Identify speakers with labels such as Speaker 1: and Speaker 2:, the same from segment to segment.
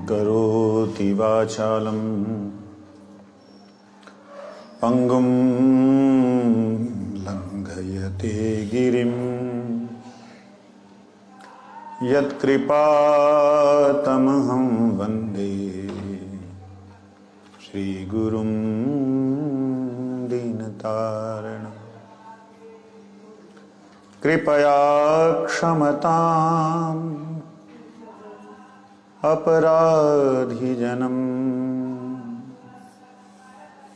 Speaker 1: करोति वाचालं पंगुं लंघयते गिरिं यत्कृपातमहं वन्दे श्रीगुरुं दीनतारिणम्। कृपया क्षमताम् अपराधिजनम्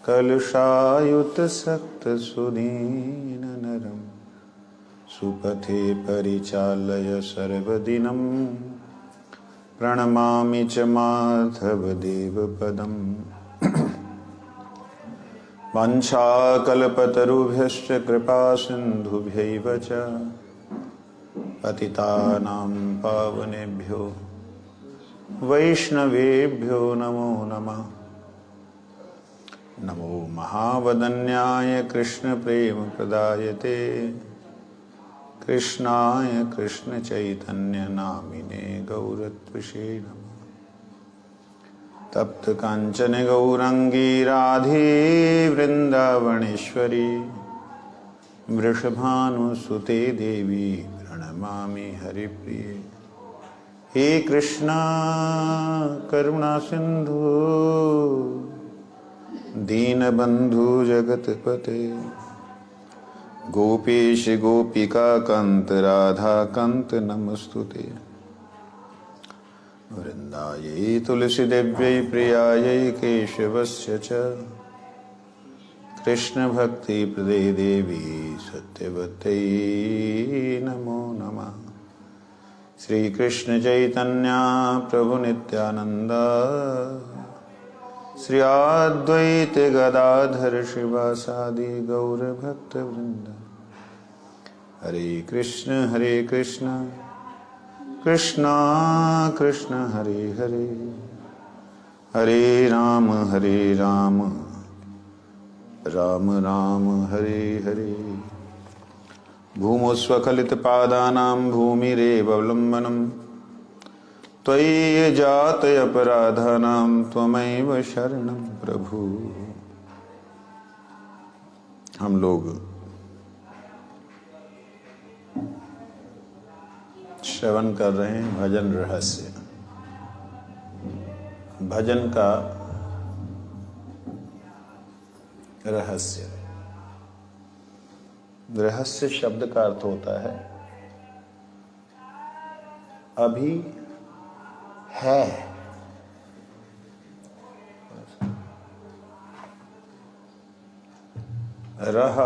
Speaker 1: कलुषायुतसक्तसुदीननरं सुपथे परिचालय सर्वदिनं प्रणमामि च माधवदेवपदम्। वाञ्छाकल्पतरुभ्यश्च कृपासिन्धुभ्यैव च पतितानां पावनेभ्यो वैष्णवेभ्यो नमो नमः। नमो महावदन्याय कृष्णप्रेमप्रदायते कृष्णाय कृष्णचैतन्यनामिने गौरत्विषे नमः। तप्त कांचन गौरंगी राधे वृंदावनेश्वरी वृषभानुसुते देवी प्रणमामि हरिप्रिये। हे कृष्णा करुणा सिंधु दीनबंधु जगतपते गोपेश गोपिका कांत राधा कांत नमस्तुते। वृंदायै तुलसी देव्यै प्रियायै केशवस्य च कृष्ण भक्ति प्रदे देवी सत्यवत्यै नमो नमः। श्री कृष्ण चैतन्य प्रभु नित्यानंद श्री अद्वैत गदाधर शिवासादि गौर भक्त वृंद। हरे कृष्ण कृष्ण कृष्ण हरे हरे हरे राम राम राम हरे हरे। भूमोस्वखलितपादानां भूमिरेवावलम्बनम् त्वयि जातय अपराधानां त्वमैव शरणं प्रभु। हम लोग श्रवण कर रहे हैं भजन रहस्य। भजन का रहस्य, रहस्य शब्द का अर्थ होता है अभी है। रह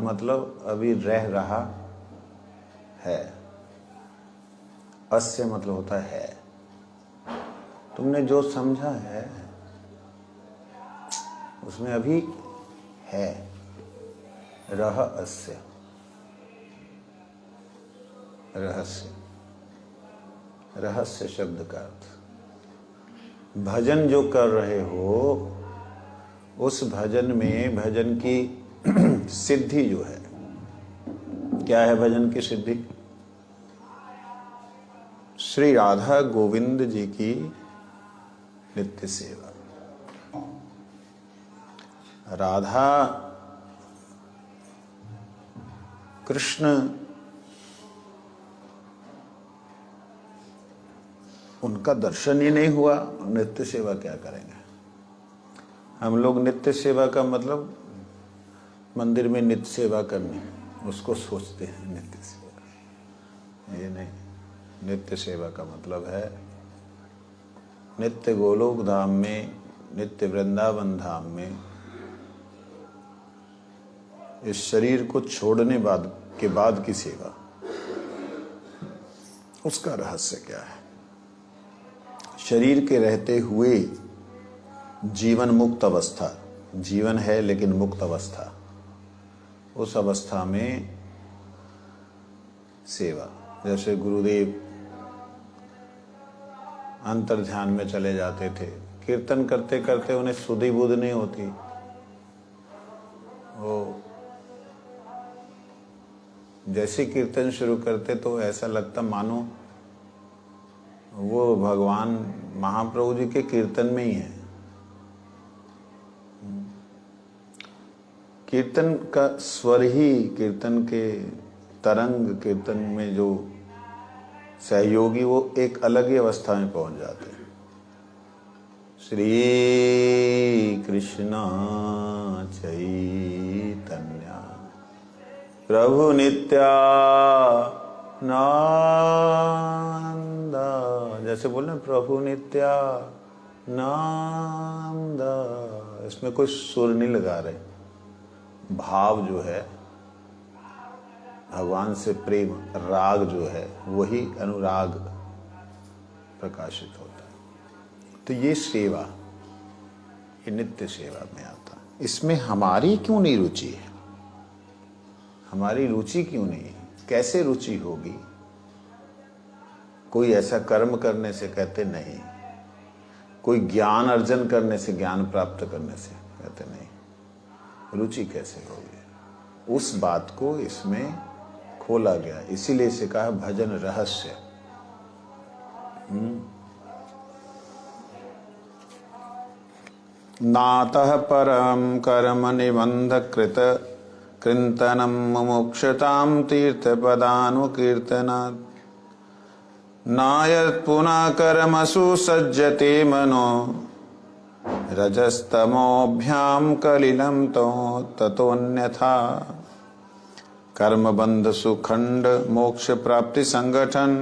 Speaker 1: मतलब अभी रह रहा है। अस्य मतलब होता है तुमने जो समझा है उसमें अभी है। रह अस्य रहस्य, रहस्य शब्द का अर्थ भजन जो कर रहे हो उस भजन में भजन की सिद्धि जो है, क्या है भजन की सिद्धि? श्री राधा गोविंद जी की नित्य सेवा। राधा कृष्ण उनका दर्शन ही नहीं हुआ, नित्य सेवा क्या करेंगे? हम लोग नित्य सेवा का मतलब मंदिर में नित्य सेवा करनी, उसको सोचते हैं नित्य सेवा। ये नहीं, नित्य सेवा का मतलब है नित्य गोलोक धाम में, नित्य वृंदावन धाम में इस शरीर को छोड़ने के बाद की सेवा। उसका रहस्य क्या है? शरीर के रहते हुए जीवन मुक्त अवस्था, जीवन है लेकिन मुक्त अवस्था, उस अवस्था में सेवा। जैसे गुरुदेव अंतर ध्यान में चले जाते थे, कीर्तन करते करते उन्हें सुधि बुध नहीं होती, वो जैसे कीर्तन शुरू करते तो ऐसा लगता मानो वो भगवान महाप्रभु जी के कीर्तन में ही है। कीर्तन का स्वर ही, कीर्तन के तरंग, कीर्तन में जो सहयोगी, वो एक अलग ही अवस्था में पहुंच जाते हैं। श्री कृष्ण चैतन्य प्रभु नित्यानंद, जैसे बोल रहे प्रभु नित्यानंद, इसमें कोई सुर नहीं लगा रहे, भाव जो है भगवान से प्रेम, राग जो है वही अनुराग प्रकाशित होता है। तो ये सेवा, ये नित्य सेवा में आता है। इसमें हमारी क्यों नहीं रुचि है? हमारी रुचि क्यों नहीं है? कैसे रुचि होगी? कोई ऐसा कर्म करने से कहते नहीं, कोई ज्ञान अर्जन करने से, ज्ञान प्राप्त करने से कहते नहीं। रुचि कैसे होगी? उस बात को इसमें खोला गया, इसीलिए इसे कहा भजन रहस्य। नातः परम कर्म निबंध कृत कृंतनम मुमुक्षताम तीर्थ पदानुकीर्तनात् नायत् पुनः कर्मसु सज्जते मनो रजस्तमोभ्याम कलिलं तो ततोन्यथा कर्म बंध सुखंड मोक्ष प्राप्ति संगठन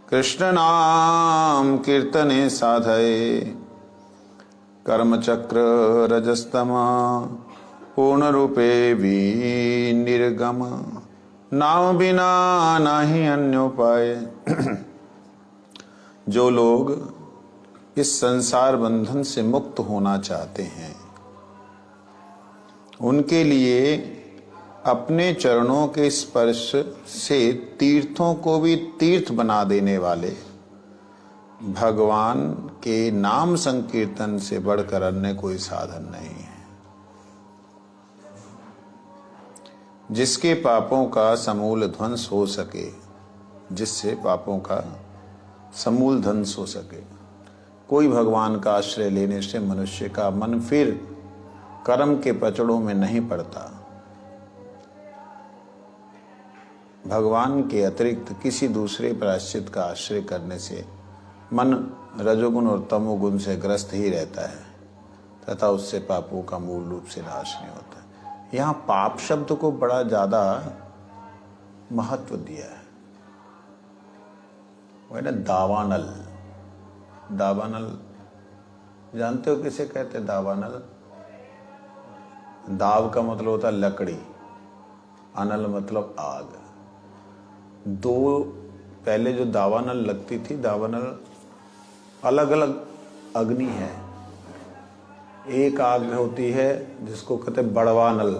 Speaker 1: कृष्ण नाम कीर्तने साधये कर्म चक्र रजस्तमा पूर्ण रूपे विनिर्गम नाम बिना नाही अन्योपाय। जो लोग इस संसार बंधन से मुक्त होना चाहते हैं, उनके लिए अपने चरणों के स्पर्श से तीर्थों को भी तीर्थ बना देने वाले भगवान के नाम संकीर्तन से बढ़कर अन्य कोई साधन नहीं है। जिसके पापों का समूल ध्वंस हो सके, जिससे पापों का समूल ध्वंस हो सके। कोई भगवान का आश्रय लेने से मनुष्य का मन फिर कर्म के पचड़ों में नहीं पड़ता। भगवान के अतिरिक्त किसी दूसरे प्रायश्चित का आश्रय करने से मन रजोगुण और तमोगुण से ग्रस्त ही रहता है तथा उससे पापों का मूल रूप से नाश नहीं होता। यहाँ पाप शब्द को बड़ा ज्यादा महत्व दिया है। वो है ना दावानल। दावानल जानते हो किसे कहते हैं? दावानल, दाव का मतलब होता है लकड़ी, अनल मतलब आग। दो पहले जो दावानल लगती थी, दावानल अलग अलग अग्नि है। एक आग होती है जिसको कहते हैं बड़वानल,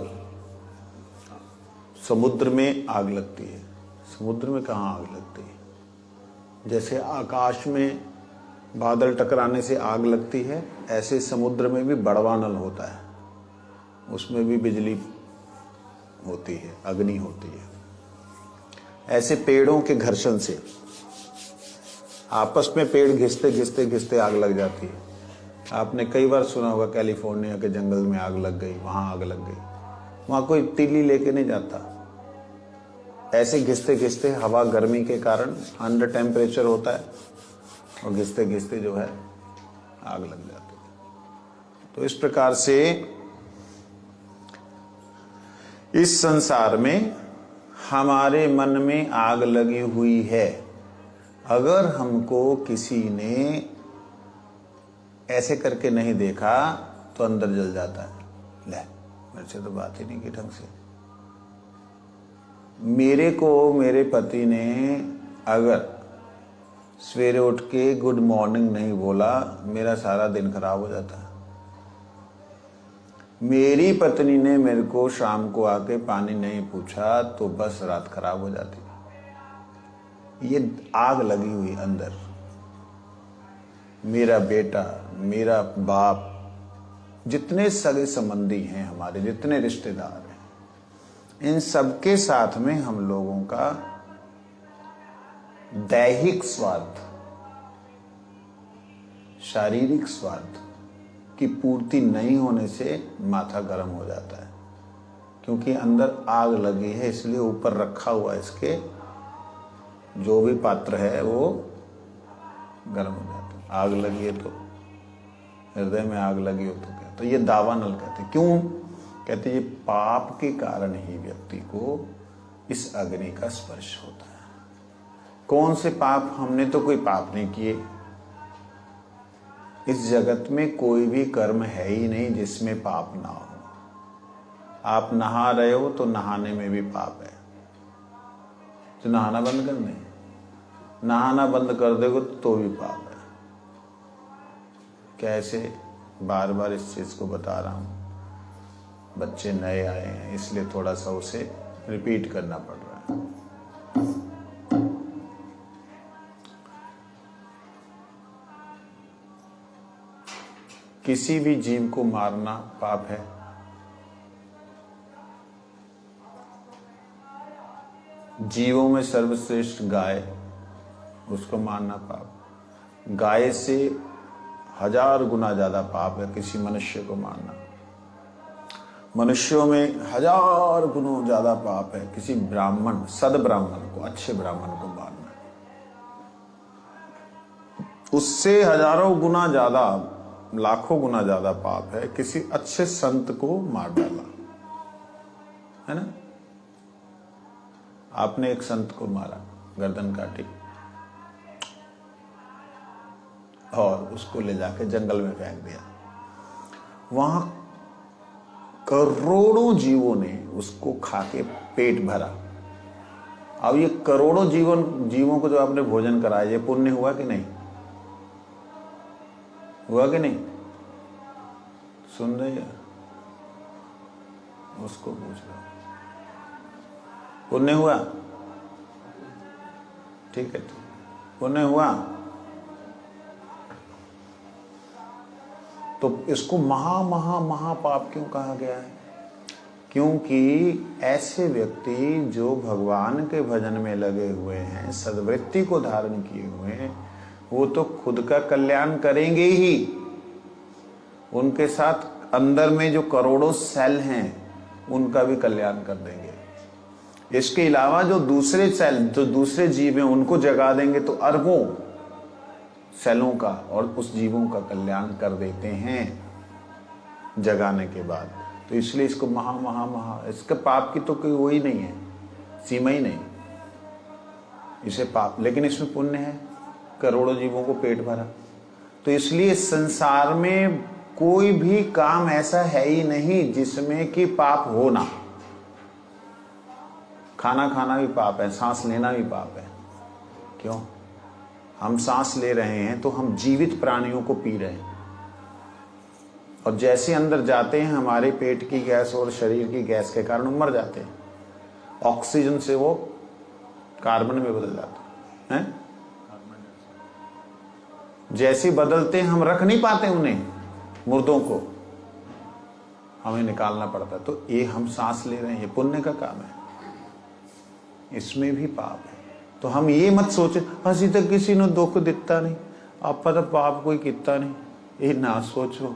Speaker 1: समुद्र में आग लगती है। समुद्र में कहाँ आग लगती है? जैसे आकाश में बादल टकराने से आग लगती है, ऐसे समुद्र में भी बड़वानल होता है, उसमें भी बिजली होती है, अग्नि होती है। ऐसे पेड़ों के घर्षण से आपस में पेड़ घिसते घिसते घिसते आग लग जाती है। आपने कई बार सुना होगा कैलिफोर्निया के जंगल में आग लग गई, वहां आग लग गई। वहां कोई तीली लेके नहीं जाता। ऐसे घिसते घिसते हवा गर्मी के कारण अंडर टेम्परेचर होता है और घिसते घिसते जो है आग लग जाती है। तो इस प्रकार से इस संसार में हमारे मन में आग लगी हुई है। अगर हमको किसी ने ऐसे करके नहीं देखा तो अंदर जल जाता है। ले, मेरे से तो बात ही नहीं की ढंग से। मेरे को मेरे पति ने अगर सवेरे उठ के गुड मॉर्निंग नहीं बोला, मेरा सारा दिन खराब हो जाता है। मेरी पत्नी ने मेरे को शाम को आके पानी नहीं पूछा तो बस रात खराब हो जाती। ये आग लगी हुई अंदर। मेरा बेटा, मेरा बाप, जितने सगे संबंधी हैं हमारे, जितने रिश्तेदार हैं, इन सबके साथ में हम लोगों का दैहिक स्वार्थ शारीरिक स्वार्थ की पूर्ति नहीं होने से माथा गर्म हो जाता है, क्योंकि अंदर आग लगी है, इसलिए ऊपर रखा हुआ इसके जो भी पात्र है वो गर्म हो जाता है। आग लगी है तो हृदय में आग लगी हो तो क्या, तो ये दावानल कहते। क्यों कहते? ये पाप के कारण ही व्यक्ति को इस अग्नि का स्पर्श होता है। कौन से पाप? हमने तो कोई पाप नहीं किए। इस जगत में कोई भी कर्म है ही नहीं जिसमें पाप ना हो। आप नहा रहे हो तो नहाने में भी पाप है, तो नहाना बंद कर दें। नहाना बंद कर दोगे तो भी पाप है। कैसे? बार बार इस चीज को बता रहा हूं, बच्चे नए आए हैं इसलिए थोड़ा सा उसे रिपीट करना पड़ रहा है। किसी भी जीव को मारना पाप है। जीवों में सर्वश्रेष्ठ गाय, उसको मारना पाप। गाय से 1000 गुना ज्यादा पाप है किसी मनुष्य को मारना। मनुष्यों में 1000 गुना ज्यादा पाप है किसी ब्राह्मण, सद्ब्राह्मण को, अच्छे ब्राह्मण को मारना। उससे हजारों गुना ज्यादा, लाखों गुना ज्यादा पाप है किसी अच्छे संत को मार डाला, है ना? आपने एक संत को मारा, गर्दन काटी और उसको ले जाके जंगल में फेंक दिया। वहां करोड़ों जीवों ने उसको खा के पेट भरा। अब ये करोड़ों जीवों को जो आपने भोजन कराया, ये पुण्य हुआ कि नहीं? हुआ कि नहीं? सुन रही है? उसको पूछ लो, पुण्य हुआ? ठीक है, पुण्य हुआ तो इसको महापाप क्यों कहा गया है? क्योंकि ऐसे व्यक्ति जो भगवान के भजन में लगे हुए हैं, सद्वृत्ति को धारण किए हुए हैं, वो तो खुद का कल्याण करेंगे ही, उनके साथ अंदर में जो करोड़ों सेल हैं उनका भी कल्याण कर देंगे। इसके अलावा जो दूसरे सेल, जो दूसरे जीव हैं, उनको जगा देंगे तो अरबों सेलों का और उस जीवों का कल्याण कर देते हैं जगाने के बाद। तो इसलिए इसको महा इसके पाप की तो कोई वो ही नहीं है, सीमा ही नहीं इसे पाप। लेकिन इसमें पुण्य है, करोड़ों जीवों को पेट भरा। तो इसलिए संसार में कोई भी काम ऐसा है ही नहीं जिसमें कि पाप हो ना। खाना खाना भी पाप है, सांस लेना भी पाप है। क्यों? हम सांस ले रहे हैं तो हम जीवित प्राणियों को पी रहे हैं, और जैसे अंदर जाते हैं हमारे पेट की गैस और शरीर की गैस के कारण हम मर जाते हैं। ऑक्सीजन से वो कार्बन में बदल जाता है। जैसे बदलते हैं हम रख नहीं पाते उन्हें, मुर्दों को हमें निकालना पड़ता। तो ये हम सांस ले रहे हैं, ये पुण्य का काम है, इसमें भी पाप है। तो हम ये मत सोचे हसी तक किसी ने दुख दिता नहीं, आप पता पाप कोई किता नहीं, ये ना सोचो।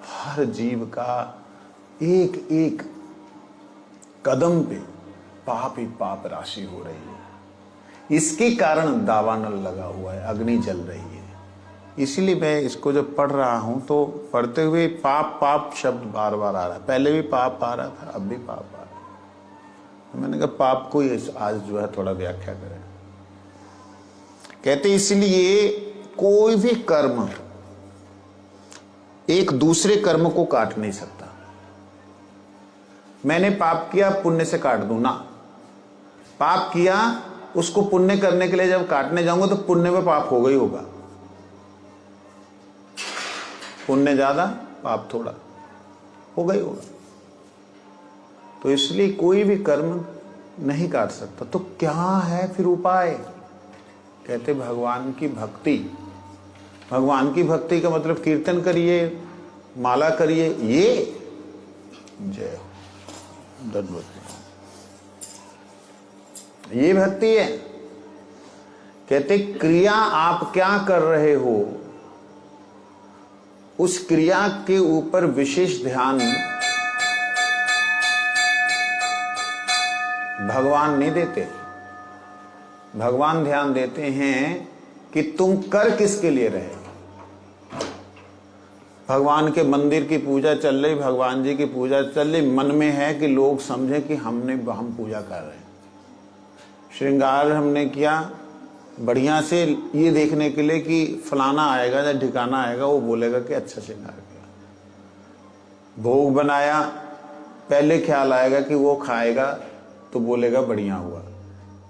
Speaker 1: हर जीव का एक एक कदम पे पाप ही पाप राशि हो रही है। इसके कारण दावानल लगा हुआ है, अग्नि जल रही है। इसीलिए मैं इसको जब पढ़ रहा हूं तो पढ़ते हुए पाप पाप शब्द बार बार आ रहा है। पहले भी पाप आ रहा था, अब भी पाप आ रहा है। मैंने कहा पाप को आज जो है थोड़ा व्याख्या करें। कहते इसलिए कोई भी कर्म एक दूसरे कर्म को काट नहीं सकता। मैंने पाप किया, पुण्य से काट दूं ना। पाप किया, उसको पुण्य करने के लिए जब काटने जाऊंगा तो पुण्य में पाप होगा ही होगा। पुण्य ज्यादा, पाप थोड़ा, होगा ही होगा। तो इसलिए कोई भी कर्म नहीं काट सकता। तो क्या है फिर उपाय? कहते भगवान की भक्ति। भगवान की भक्ति का मतलब कीर्तन करिए, माला करिए, ये जय दंडवत, ये भक्ति है। कहते क्रिया आप क्या कर रहे हो उस क्रिया के ऊपर विशेष ध्यान भगवान नहीं देते। भगवान ध्यान देते हैं कि तुम कर किसके लिए रहे। भगवान के मंदिर की पूजा चल रही, भगवान जी की पूजा चल रही, मन में है कि लोग समझे कि हम पूजा कर रहे हैं। श्रृंगार हमने किया बढ़िया से ये देखने के लिए कि फलाना आएगा या ठिकाना आएगा, वो बोलेगा कि अच्छा श्रृंगार किया। भोग बनाया, पहले ख्याल आएगा कि वो खाएगा तो बोलेगा बढ़िया हुआ।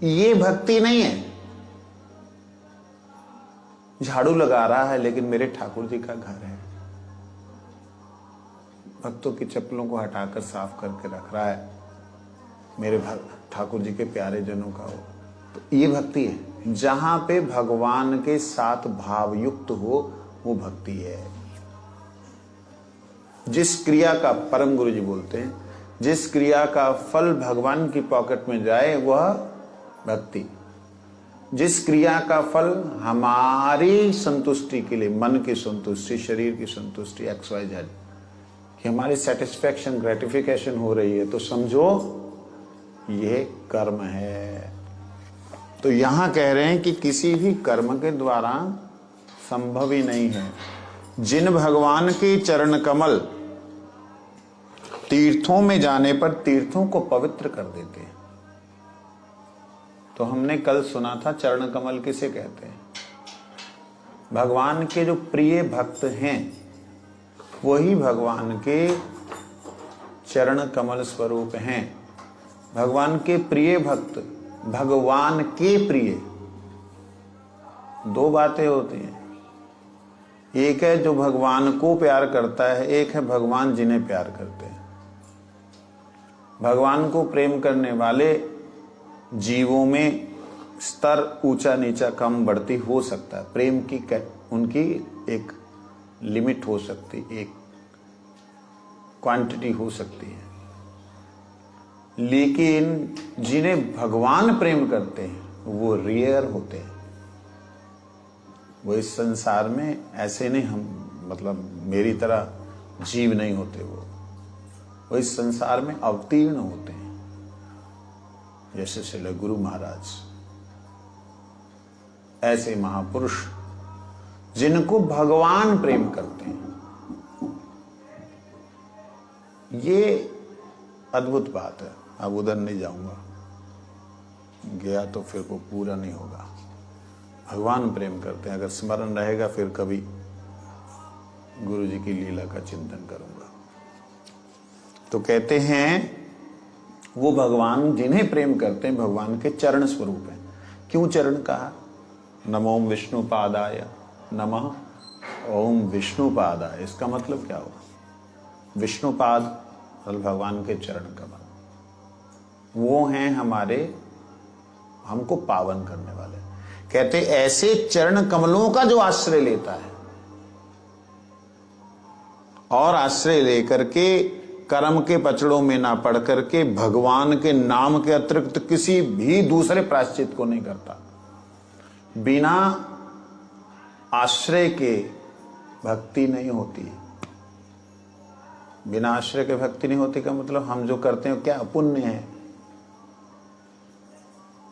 Speaker 1: ये भक्ति नहीं है। झाड़ू लगा रहा है लेकिन मेरे ठाकुर जी का घर है, भक्तों की चप्पलों को हटाकर साफ करके रख रहा है, मेरे ठाकुर जी के प्यारे जनों का हो, तो ये भक्ति है। जहां पे भगवान के साथ भाव युक्त हो वो भक्ति है। जिस क्रिया का, परम गुरु जी बोलते हैं, जिस क्रिया का फल भगवान की पॉकेट में जाए वह भक्ति। जिस क्रिया का फल हमारी संतुष्टि के लिए, मन की संतुष्टि, शरीर की संतुष्टि, XYZ, कि हमारी सेटिस्फैक्शन, ग्रेटिफिकेशन हो रही है, तो समझो ये कर्म है। तो यहां कह रहे हैं कि किसी भी कर्म के द्वारा संभव ही नहीं है। जिन भगवान के चरण कमल तीर्थों में जाने पर तीर्थों को पवित्र कर देते हैं। तो हमने कल सुना था चरण कमल किसे कहते हैं। भगवान के जो प्रिय भक्त हैं वही भगवान के चरण कमल स्वरूप हैं। भगवान के प्रिय भक्त, भगवान के प्रिय, दो बातें होती हैं। एक है जो भगवान को प्यार करता है, एक है भगवान जिन्हें प्यार करते हैं। भगवान को प्रेम करने वाले जीवों में स्तर ऊंचा नीचा कम बढ़ती हो सकता है, प्रेम की उनकी एक लिमिट हो सकती, एक क्वांटिटी हो सकती है। लेकिन जिन्हें भगवान प्रेम करते हैं वो रेयर होते हैं। वो इस संसार में ऐसे नहीं, हम मतलब मेरी तरह जीव नहीं होते। वो इस संसार में अवतीर्ण होते हैं, जैसे श्री गुरु महाराज, ऐसे महापुरुष जिनको भगवान प्रेम करते हैं। ये अद्भुत बात है। अब उधर नहीं जाऊंगा, गया तो फिर वो पूरा नहीं होगा। भगवान प्रेम करते हैं, अगर स्मरण रहेगा फिर कभी गुरु जी की लीला का चिंतन करूंगा। तो कहते हैं वो भगवान जिन्हें प्रेम करते हैं भगवान के चरण स्वरूप हैं। क्यों चरण कहा? नमोम विष्णुपादाय नमः ओम विष्णुपादाय। इसका मतलब क्या हुआ? विष्णुपाद मतलब भगवान के चरण कमल, वो हैं हमारे, हमको पावन करने वाले। कहते ऐसे चरण कमलों का जो आश्रय लेता है और आश्रय लेकर के कर्म के पचड़ों में ना पड़ करके भगवान के नाम के अतिरिक्त किसी भी दूसरे प्रायश्चित को नहीं करता, बिना आश्रय के भक्ति नहीं होती। बिना आश्रय के भक्ति नहीं होती का मतलब हम जो करते हैं क्या पुण्य है।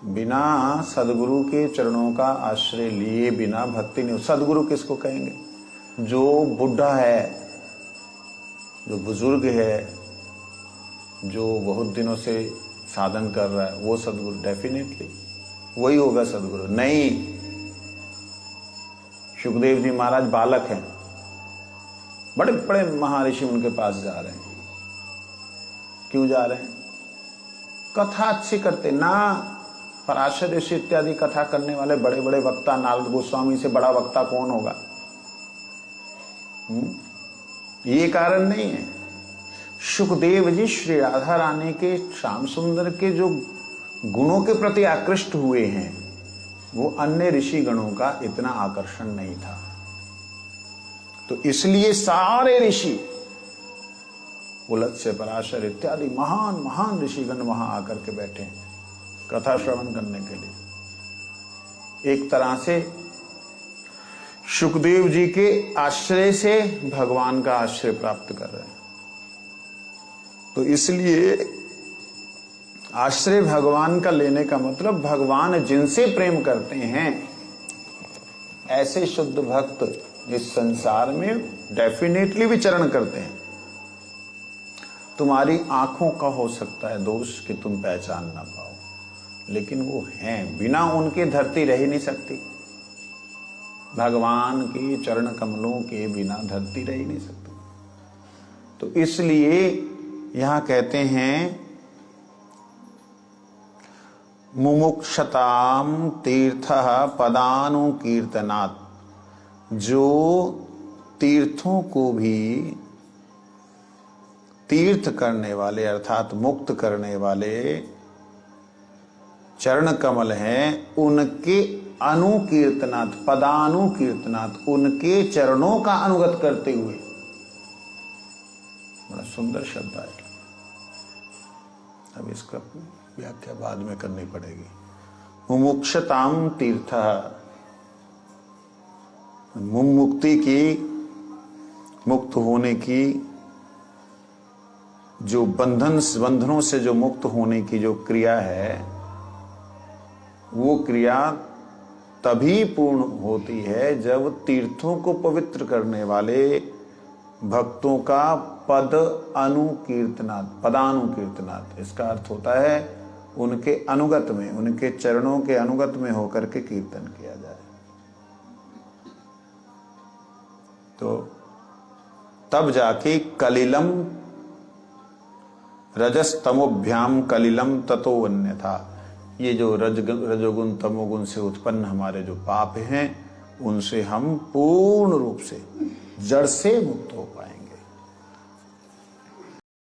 Speaker 1: बिना सदगुरु के चरणों का आश्रय लिए बिना भक्ति नहीं हो। सदगुरु किसको कहेंगे? जो बुढ़ा है, जो बुजुर्ग है, जो बहुत दिनों से साधन कर रहा है, वो सदगुरु डेफिनेटली वही होगा सदगुरु। नहीं, सुखदेव जी महाराज बालक हैं, बड़े बड़े महर्षि उनके पास जा रहे हैं। क्यों जा रहे हैं? कथा अच्छी करते ना। पराशर ऋषि इत्यादि कथा करने वाले बड़े बड़े वक्ता, नारद गोस्वामी से बड़ा वक्ता कौन होगा? ये कारण नहीं है। सुखदेव जी श्री राधा रानी के, श्याम सुंदर के जो गुणों के प्रति आकृष्ट हुए हैं वो अन्य ऋषि गणों का इतना आकर्षण नहीं था। तो इसलिए सारे ऋषि, पुलत्स्य, पराशर इत्यादि महान महान ऋषिगण वहां आकर के बैठे हैं कथा श्रवण करने के लिए। एक तरह से सुखदेव जी के आश्रय से भगवान का आश्रय प्राप्त कर रहे हैं। तो इसलिए आश्रय भगवान का लेने का मतलब भगवान जिनसे प्रेम करते हैं ऐसे शुद्ध भक्त इस संसार में डेफिनेटली विचरण करते हैं। तुम्हारी आंखों का हो सकता है दोष कि तुम पहचान ना पाओ, लेकिन वो हैं, बिना उनके धरती रह ही नहीं सकती। भगवान के चरण कमलों के बिना धरती रह ही नहीं सकती। तो इसलिए यहां कहते हैं मुमुक्षताम तीर्थ पदानुकीर्तनात्, जो तीर्थों को भी तीर्थ करने वाले अर्थात मुक्त करने वाले चरण कमल हैं, उनके अनुकीर्तनात्, पदानुकीर्तनात्, उनके चरणों का अनुगत करते हुए। बड़ा सुंदर शब्द है। अब इसका व्याख्या बाद में करनी पड़ेगी। मुमुक्षताम तीर्थ, मुक्ति की, मुक्त होने की, जो बंधनों से जो मुक्त होने की जो क्रिया है, वो क्रिया तभी पूर्ण होती है जब तीर्थों को पवित्र करने वाले भक्तों का पद अनुकीर्तनात्, पदानुकीर्तनात्, इसका अर्थ होता है उनके अनुगत में, उनके चरणों के अनुगत में होकर के कीर्तन किया जाए। तो तब जाके कलिलम रजस्तमोभ्याम कलिलम ततो अन्यथा, ये जो रजोगुण तमोगुण से उत्पन्न हमारे जो पाप हैं, उनसे हम पूर्ण रूप से जड़ से मुक्त